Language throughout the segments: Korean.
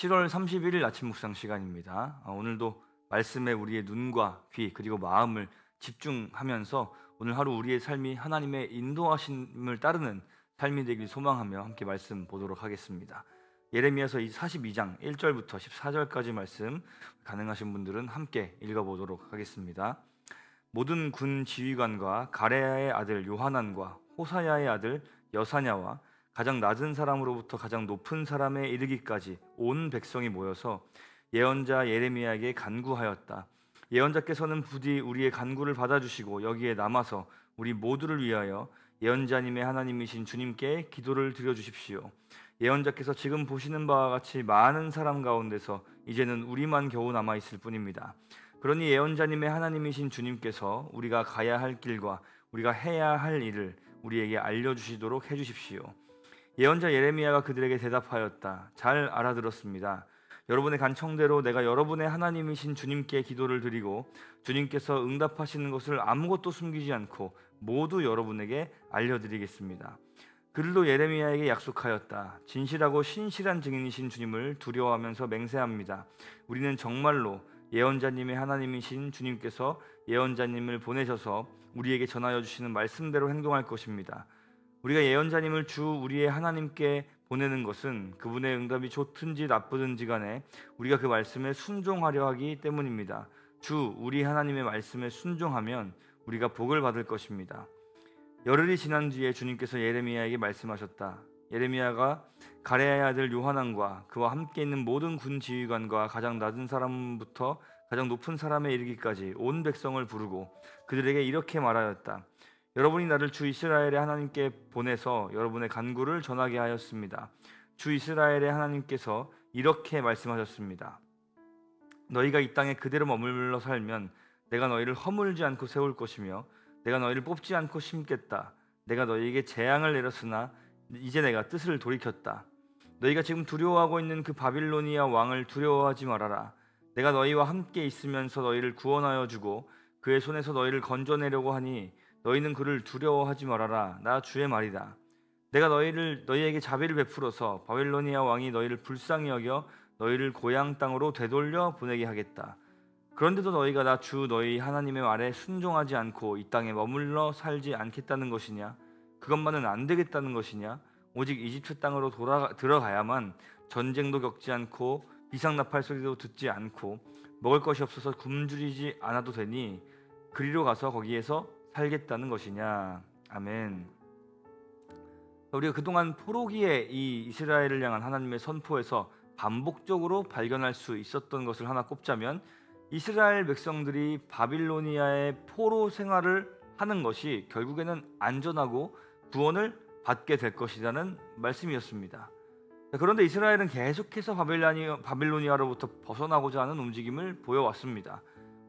7월 31일 아침 묵상 시간입니다. 오늘도 말씀에 우리의 눈과 귀 그리고 마음을 집중하면서 오늘 하루 우리의 삶이 하나님의 인도하심을 따르는 삶이 되길 소망하며 함께 말씀 보도록 하겠습니다. 예레미야서 42장 1절부터 14절까지 말씀 가능하신 분들은 함께 읽어보도록 하겠습니다. 모든 군 지휘관과 가레야의 아들 요하난과 호사야의 아들 여사냐와 가장 낮은 사람으로부터 가장 높은 사람에 이르기까지 온 백성이 모여서 예언자 예레미야에게 간구하였다. 예언자께서는 부디 우리의 간구를 받아주시고 여기에 남아서 우리 모두를 위하여 예언자님의 하나님이신 주님께 기도를 드려주십시오. 예언자께서 지금 보시는 바와 같이 많은 사람 가운데서 이제는 우리만 겨우 남아있을 뿐입니다. 그러니 예언자님의 하나님이신 주님께서 우리가 가야 할 길과 우리가 해야 할 일을 우리에게 알려주시도록 해주십시오. 예언자 예레미야가 그들에게 대답하였다. 잘 알아들었습니다. 여러분의 간청대로 내가 여러분의 하나님이신 주님께 기도를 드리고 주님께서 응답하시는 것을 아무것도 숨기지 않고 모두 여러분에게 알려드리겠습니다. 그들도 예레미야에게 약속하였다. 진실하고 신실한 증인이신 주님을 두려워하면서 맹세합니다. 우리는 정말로 예언자님의 하나님이신 주님께서 예언자님을 보내셔서 우리에게 전하여 주시는 말씀대로 행동할 것입니다. 우리가 예언자님을 주 우리의 하나님께 보내는 것은 그분의 응답이 좋든지 나쁘든지 간에 우리가 그 말씀에 순종하려 하기 때문입니다. 주 우리 하나님의 말씀에 순종하면 우리가 복을 받을 것입니다. 열흘이 지난 뒤에 주님께서 예레미야에게 말씀하셨다. 예레미야가 가레야의 아들 요하난과 그와 함께 있는 모든 군 지휘관과 가장 낮은 사람부터 가장 높은 사람에 이르기까지 온 백성을 부르고 그들에게 이렇게 말하였다. 여러분이 나를 주 이스라엘의 하나님께 보내서 여러분의 간구를 전하게 하였습니다. 주 이스라엘의 하나님께서 이렇게 말씀하셨습니다. 너희가 이 땅에 그대로 머물러 살면 내가 너희를 허물지 않고 세울 것이며 내가 너희를 뽑지 않고 심겠다. 내가 너희에게 재앙을 내렸으나 이제 내가 뜻을 돌이켰다. 너희가 지금 두려워하고 있는 그 바빌로니아 왕을 두려워하지 말아라. 내가 너희와 함께 있으면서 너희를 구원하여 주고 그의 손에서 너희를 건져내려고 하니 너희는 그를 두려워하지 말아라. 나 주의 말이다. 내가 너희에게 자비를 베풀어서 바빌로니아 왕이 너희를 불쌍히 여겨 너희를 고향 땅으로 되돌려 보내게 하겠다. 그런데도 너희가 나 주 너희 하나님의 말에 순종하지 않고 이 땅에 머물러 살지 않겠다는 것이냐? 그것만은 안 되겠다는 것이냐? 오직 이집트 땅으로 들어가야만 전쟁도 겪지 않고 비상나팔 소리도 듣지 않고 먹을 것이 없어서 굶주리지 않아도 되니 그리로 가서 거기에서 살겠다는 것이냐. 아멘. 우리가 그동안 포로기의 이 이스라엘을 향한 하나님의 선포에서 반복적으로 발견할 수 있었던 것을 하나 꼽자면 이스라엘 백성들이 바빌로니아의 포로 생활을 하는 것이 결국에는 안전하고 구원을 받게 될 것이라는 말씀이었습니다. 그런데 이스라엘은 계속해서 바빌로니아로부터 벗어나고자 하는 움직임을 보여왔습니다.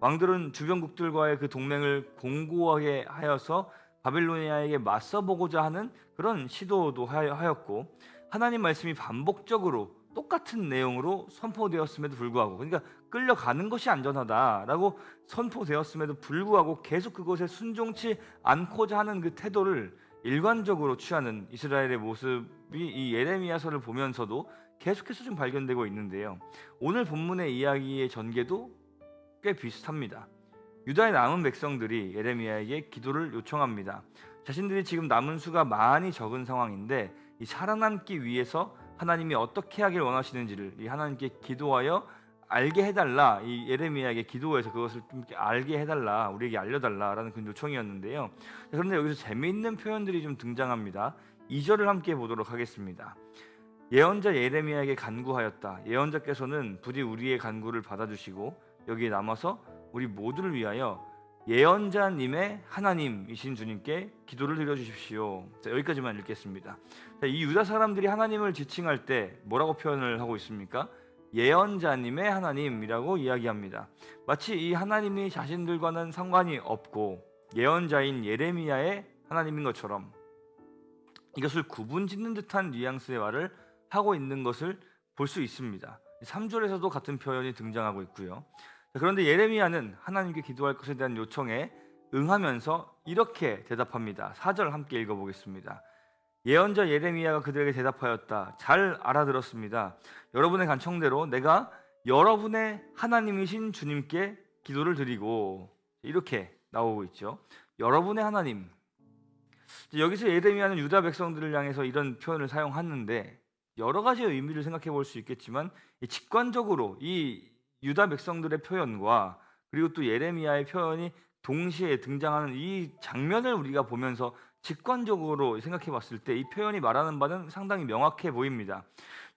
왕들은 주변국들과의 그 동맹을 공고하게 하여서 바빌로니아에게 맞서보고자 하는 그런 시도도 하였고 하나님 말씀이 반복적으로 똑같은 내용으로 선포되었음에도 불구하고 그러니까 끌려가는 것이 안전하다라고 선포되었음에도 불구하고 계속 그것에 순종치 않고자 하는 그 태도를 일관적으로 취하는 이스라엘의 모습이 이 예레미야서를 보면서도 계속해서 좀 발견되고 있는데요. 오늘 본문의 이야기의 전개도 꽤 비슷합니다. 유다의 남은 백성들이 예레미야에게 기도를 요청합니다. 자신들이 지금 남은 수가 많이 적은 상황인데 이 살아남기 위해서 하나님이 어떻게 하길 원하시는지를 이 하나님께 기도하여 알게 해달라. 이 예레미야에게 기도해서 그것을 좀 알게 해달라, 우리에게 알려달라라는 그 요청이었는데요. 그런데 여기서 재미있는 표현들이 좀 등장합니다. 2절을 함께 보도록 하겠습니다. 예언자 예레미야에게 간구하였다. 예언자께서는 부디 우리의 간구를 받아주시고 여기에 남아서 우리 모두를 위하여 예언자님의 하나님이신 주님께 기도를 드려주십시오. 자, 여기까지만 읽겠습니다. 자, 이 유다 사람들이 하나님을 지칭할 때 뭐라고 표현을 하고 있습니까? 예언자님의 하나님이라고 이야기합니다. 마치 이 하나님이 자신들과는 상관이 없고 예언자인 예레미야의 하나님인 것처럼 이것을 구분짓는 듯한 뉘앙스의 말을 하고 있는 것을 볼 수 있습니다. 3절에서도 같은 표현이 등장하고 있고요. 그런데 예레미야는 하나님께 기도할 것에 대한 요청에 응하면서 이렇게 대답합니다. 4절 함께 읽어보겠습니다. 예언자 예레미야가 그들에게 대답하였다. 잘 알아들었습니다. 여러분의 간청대로 내가 여러분의 하나님이신 주님께 기도를 드리고, 이렇게 나오고 있죠. 여러분의 하나님. 여기서 예레미야는 유다 백성들을 향해서 이런 표현을 사용하는데 여러 가지 의미를 생각해 볼 수 있겠지만, 직관적으로 이 유다 백성들의 표현과 그리고 또 예레미야의 표현이 동시에 등장하는 이 장면을 우리가 보면서 직관적으로 생각해 봤을 때 이 표현이 말하는 바는 상당히 명확해 보입니다.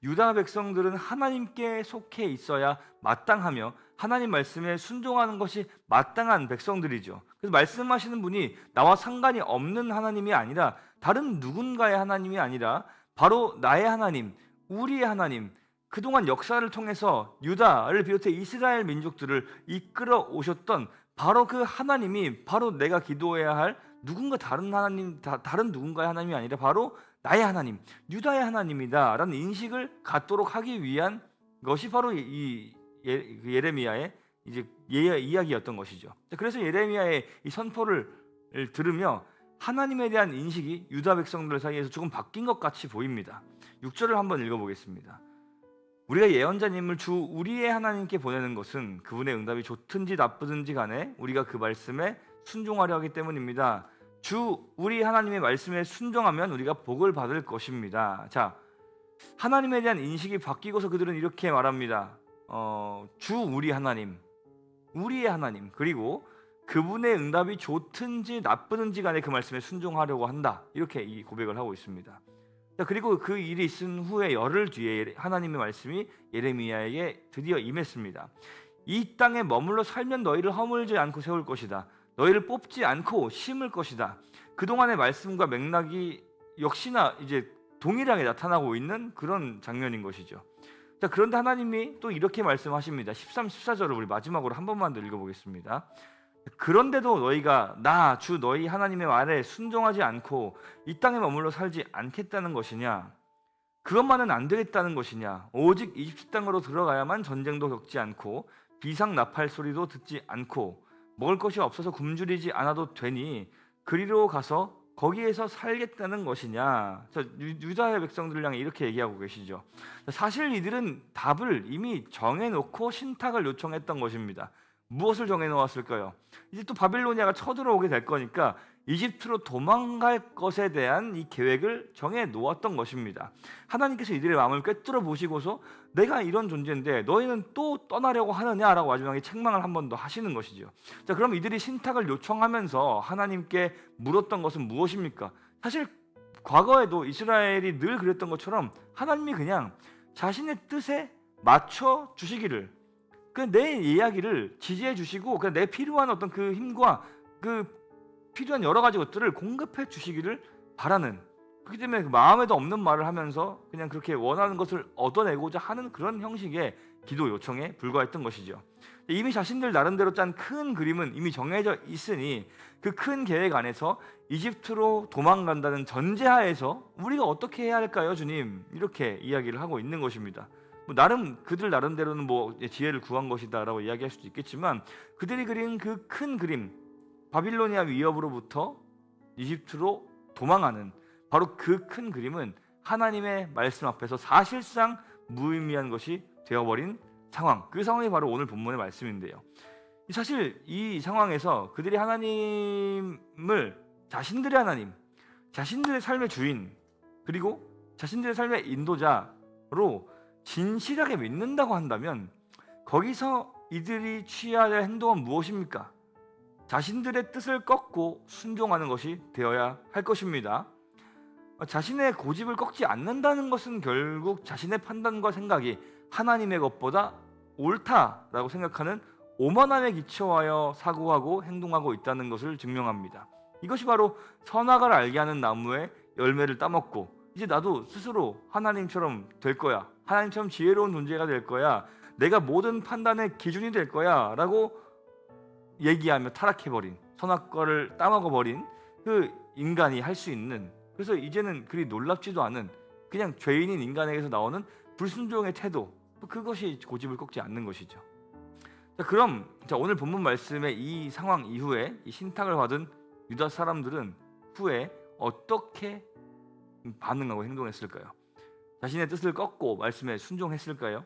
유다 백성들은 하나님께 속해 있어야 마땅하며 하나님 말씀에 순종하는 것이 마땅한 백성들이죠. 그래서 말씀하시는 분이 나와 상관이 없는 하나님이 아니라, 다른 누군가의 하나님이 아니라 바로 나의 하나님, 우리의 하나님, 그동안 역사를 통해서 유다를 비롯해 이스라엘 민족들을 이끌어 오셨던 바로 그 하나님이 바로 내가 기도해야 할 누군가 다른 하나님, 다른 누군가의 하나님이 아니라 바로 나의 하나님, 유다의 하나님이다라는 인식을 갖도록 하기 위한 것이 바로 이 예레미야의 이제 이야기였던 것이죠. 그래서 예레미야의 이 선포를 들으며 하나님에 대한 인식이 유다 백성들 사이에서 조금 바뀐 것 같이 보입니다. 6절을 한번 읽어보겠습니다. 우리가 예언자님을 주 우리의 하나님께 보내는 것은 그분의 응답이 좋든지 나쁘든지 간에 우리가 그 말씀에 순종하려 하기 때문입니다. 주 우리 하나님의 말씀에 순종하면 우리가 복을 받을 것입니다. 자, 하나님에 대한 인식이 바뀌고서 그들은 이렇게 말합니다. 주 우리 하나님, 우리의 하나님, 그리고 그분의 응답이 좋든지 나쁘든지 간에 그 말씀에 순종하려고 한다. 이렇게 이 고백을 하고 있습니다. 자, 그리고 그 일이 있은 후에 열흘 뒤에 하나님의 말씀이 예레미야에게 드디어 임했습니다. 이 땅에 머물러 살면 너희를 허물지 않고 세울 것이다. 너희를 뽑지 않고 심을 것이다. 그동안의 말씀과 맥락이 역시나 이제 동일하게 나타나고 있는 그런 장면인 것이죠. 자, 그런데 하나님이 또 이렇게 말씀하십니다. 13, 14절을 우리 마지막으로 한 번만 더 읽어보겠습니다. 그런데도 너희가 나 주 너희 하나님의 말에 순종하지 않고 이 땅에 머물러 살지 않겠다는 것이냐? 그것만은 안 되겠다는 것이냐? 오직 이집트 땅으로 들어가야만 전쟁도 겪지 않고 비상 나팔 소리도 듣지 않고 먹을 것이 없어서 굶주리지 않아도 되니 그리로 가서 거기에서 살겠다는 것이냐? 유다의 백성들을 향해 이렇게 얘기하고 계시죠. 사실 이들은 답을 이미 정해놓고 신탁을 요청했던 것입니다. 무엇을 정해놓았을까요? 이제 또 바빌로니아가 쳐들어오게 될 거니까 이집트로 도망갈 것에 대한 이 계획을 정해놓았던 것입니다. 하나님께서 이들의 마음을 꿰뚫어 보시고서 내가 이런 존재인데 너희는 또 떠나려고 하느냐라고 마지막에 책망을 한 번 더 하시는 것이죠. 자, 그럼 이들이 신탁을 요청하면서 하나님께 물었던 것은 무엇입니까? 사실 과거에도 이스라엘이 늘 그랬던 것처럼 하나님이 그냥 자신의 뜻에 맞춰 주시기를, 내 이야기를 지지해 주시고 내 필요한 어떤 그 힘과 그 필요한 여러 가지 것들을 공급해 주시기를 바라는, 그렇기 때문에 그 마음에도 없는 말을 하면서 그냥 그렇게 원하는 것을 얻어내고자 하는 그런 형식의 기도 요청에 불과했던 것이죠. 이미 자신들 나름대로 짠 큰 그림은 이미 정해져 있으니 그 큰 계획 안에서 이집트로 도망간다는 전제하에서 우리가 어떻게 해야 할까요, 주님? 이렇게 이야기를 하고 있는 것입니다. 나름 그들 나름대로는 지혜를 구한 것이다라고 이야기할 수도 있겠지만, 그들이 그린 그 큰 그림, 바빌로니아 위협으로부터 이집트로 도망하는 바로 그 큰 그림은 하나님의 말씀 앞에서 사실상 무의미한 것이 되어버린 상황, 그 상황이 바로 오늘 본문의 말씀인데요. 사실 이 상황에서 그들이 하나님을 자신들의 하나님, 자신들의 삶의 주인, 그리고 자신들의 삶의 인도자로 진실하게 믿는다고 한다면 거기서 이들이 취해야 할 행동은 무엇입니까? 자신들의 뜻을 꺾고 순종하는 것이 되어야 할 것입니다. 자신의 고집을 꺾지 않는다는 것은 결국 자신의 판단과 생각이 하나님의 것보다 옳다라고 생각하는 오만함에 기초하여 사고하고 행동하고 있다는 것을 증명합니다. 이것이 바로 선악을 알게 하는 나무의 열매를 따먹고 이제 나도 스스로 하나님처럼 될 거야, 하나님처럼 지혜로운 존재가 될 거야, 내가 모든 판단의 기준이 될 거야 라고 얘기하며 타락해버린, 선악과를 따먹어버린 그 인간이 할 수 있는, 그래서 이제는 그리 놀랍지도 않은 그냥 죄인인 인간에게서 나오는 불순종의 태도, 그것이 고집을 꺾지 않는 것이죠. 자, 그럼 오늘 본문 말씀의 이 상황 이후에 이 신탁을 받은 유다 사람들은 후에 어떻게 반응하고 행동했을까요? 자신의 뜻을 꺾고 말씀에 순종했을까요?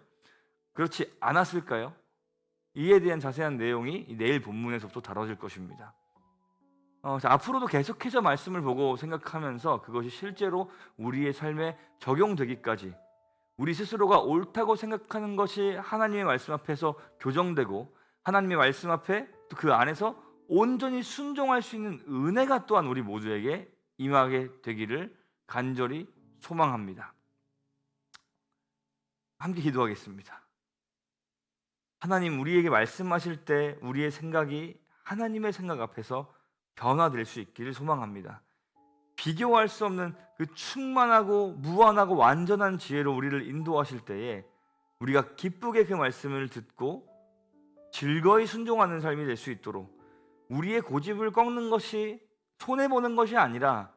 그렇지 않았을까요? 이에 대한 자세한 내용이 내일 본문에서부터 다뤄질 것입니다. 자, 앞으로도 계속해서 말씀을 보고 생각하면서 그것이 실제로 우리의 삶에 적용되기까지 우리 스스로가 옳다고 생각하는 것이 하나님의 말씀 앞에서 교정되고 하나님의 말씀 앞에 또 그 안에서 온전히 순종할 수 있는 은혜가 또한 우리 모두에게 임하게 되기를 간절히 소망합니다. 함께 기도하겠습니다. 하나님, 우리에게 말씀하실 때 우리의 생각이 하나님의 생각 앞에서 변화될 수 있기를 소망합니다. 비교할 수 없는 그 충만하고 무한하고 완전한 지혜로 우리를 인도하실 때에 우리가 기쁘게 그 말씀을 듣고 즐거이 순종하는 삶이 될 수 있도록 우리의 고집을 꺾는 것이 손해보는 것이 아니라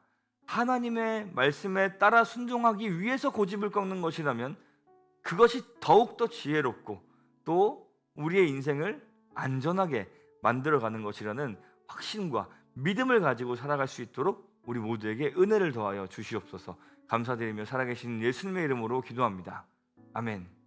하나님의 말씀에 따라 순종하기 위해서 고집을 꺾는 것이라면 그것이 더욱더 지혜롭고 또 우리의 인생을 안전하게 만들어가는 것이라는 확신과 믿음을 가지고 살아갈 수 있도록 우리 모두에게 은혜를 더하여 주시옵소서. 감사드리며 살아계신 예수님의 이름으로 기도합니다. 아멘.